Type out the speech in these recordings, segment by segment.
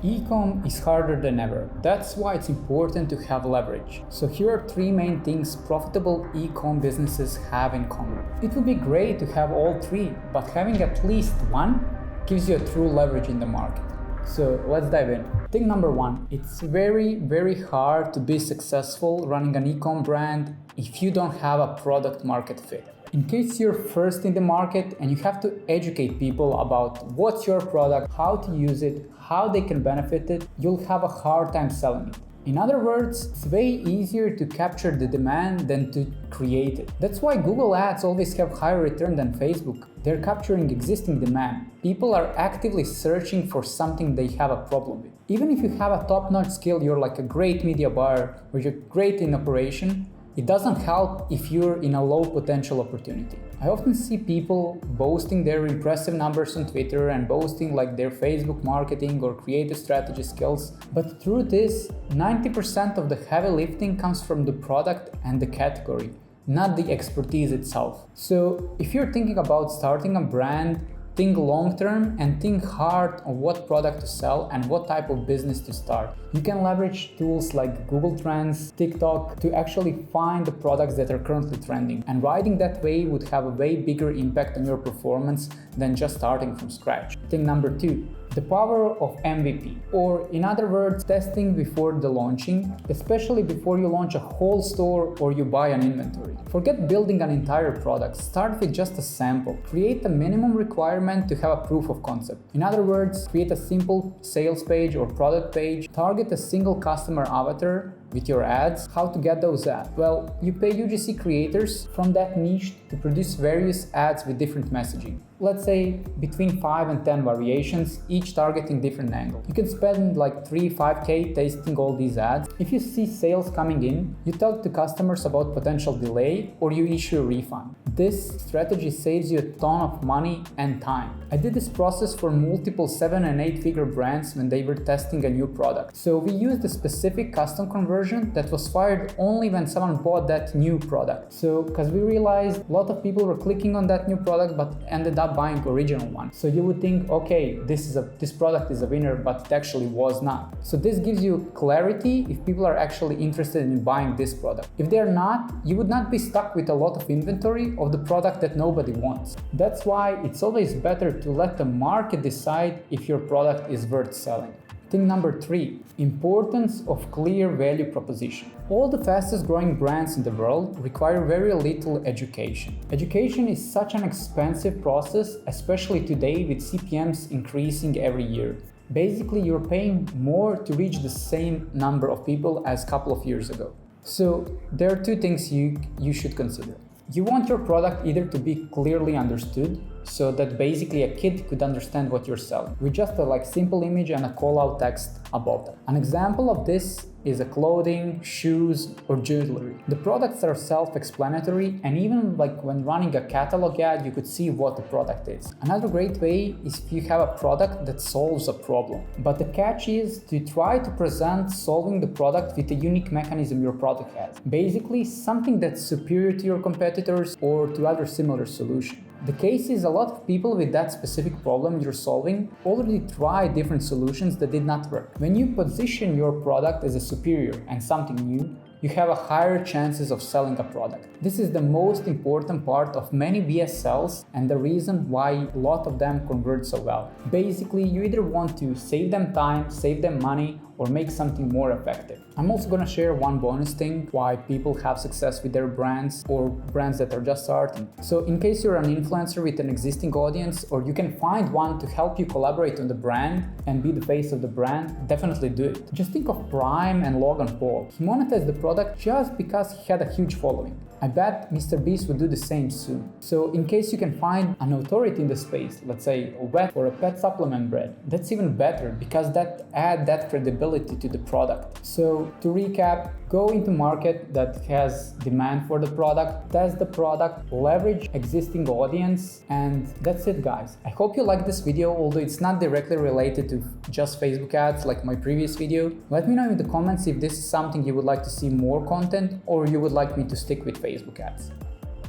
Ecom is harder than ever. That's why it's important to have leverage. So here are 3 main things profitable ecom businesses have in common. It would be great to have all 3, but having at least one gives you a true leverage in the market. So let's dive in. Thing number 1, it's very hard to be successful running an ecom brand if you don't have a product market fit. In case you're first in the market and you have to educate people about what's your product, how to use it, how they can benefit it, you'll have a hard time selling it. In other words, it's way easier to capture the demand than to create it. That's why Google Ads always have higher return than Facebook. They're capturing existing demand. People are actively searching for something they have a problem with. Even if you have a top-notch skill, you're like a great media buyer or you're great in operation, it doesn't help if you're in a low potential opportunity. I often see people boasting their impressive numbers on Twitter and boasting like their Facebook marketing or creative strategy skills. But the truth is, 90% of the heavy lifting comes from the product and the category, not the expertise itself. So if you're thinking about starting a brand, think long-term and think hard on what product to sell and what type of business to start. You can leverage tools like Google Trends, TikTok to actually find the products that are currently trending. And riding that wave would have a way bigger impact on your performance than just starting from scratch. Thing number 2, the power of MVP, or in other words, testing before the launching, especially before you launch a whole store or you buy an inventory. Forget building an entire product, start with just a sample. Create a minimum requirement to have a proof of concept. In other words, create a simple sales page or product page, target a single customer avatar with your ads. How to get those ads? Well, you pay UGC creators from that niche to produce various ads with different messaging. Let's say between 5 and 10 variations, each targeting different angles. You can spend like 3-5K testing all these ads. If you see sales coming in, you talk to customers about potential delay or you issue a refund. This strategy saves you a ton of money and time. I did this process for multiple 7 and 8 figure brands when they were testing a new product. So we used a specific custom conversion that was fired only when someone bought that new product. So because we realized a lot of people were clicking on that new product but ended up buying original one. So you would think, okay, this product is a winner, but it actually was not. So this gives you clarity if people are actually interested in buying this product. If they're not, you would not be stuck with a lot of inventory of the product that nobody wants. That's why it's always better to let the market decide if your product is worth selling. Thing number 3, importance of clear value proposition. All the fastest growing brands in the world require very little education. Education is such an expensive process, especially today with CPMs increasing every year. Basically, you're paying more to reach the same number of people as a couple of years ago. So there are 2 things you should consider. You want your product either to be clearly understood, so that basically a kid could understand what you're selling, with just a simple image and a call-out text above that. An example of this is a clothing, shoes, or jewelry. The products are self-explanatory, and even when running a catalog ad, you could see what the product is. Another great way is if you have a product that solves a problem. But the catch is to try to present solving the product with a unique mechanism your product has. Basically, something that's superior to your competitors or to other similar solutions. The case is a lot of people with that specific problem you're solving already tried different solutions that did not work. When you position your product as a superior and something new, you have a higher chances of selling a product. This is the most important part of many VSLs and the reason why a lot of them convert so well. Basically, you either want to save them time, save them money, or make something more effective. I'm also gonna share one bonus thing why people have success with their brands or brands that are just starting. So in case you're an influencer with an existing audience, or you can find one to help you collaborate on the brand and be the face of the brand, definitely do it. Just think of Prime and Logan Paul. He monetized the product just because he had a huge following. I bet Mr. Beast would do the same soon. So in case you can find an authority in the space, let's say a vet or a pet supplement brand, that's even better because that adds that credibility to the product. So to recap, go into market that has demand for the product, test the product, leverage existing audience, and that's it, guys. I hope you like this video, although it's not directly related to just Facebook ads like my previous video. Let me know in the comments if this is something you would like to see more content or you would like me to stick with Facebook ads.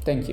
Thank you.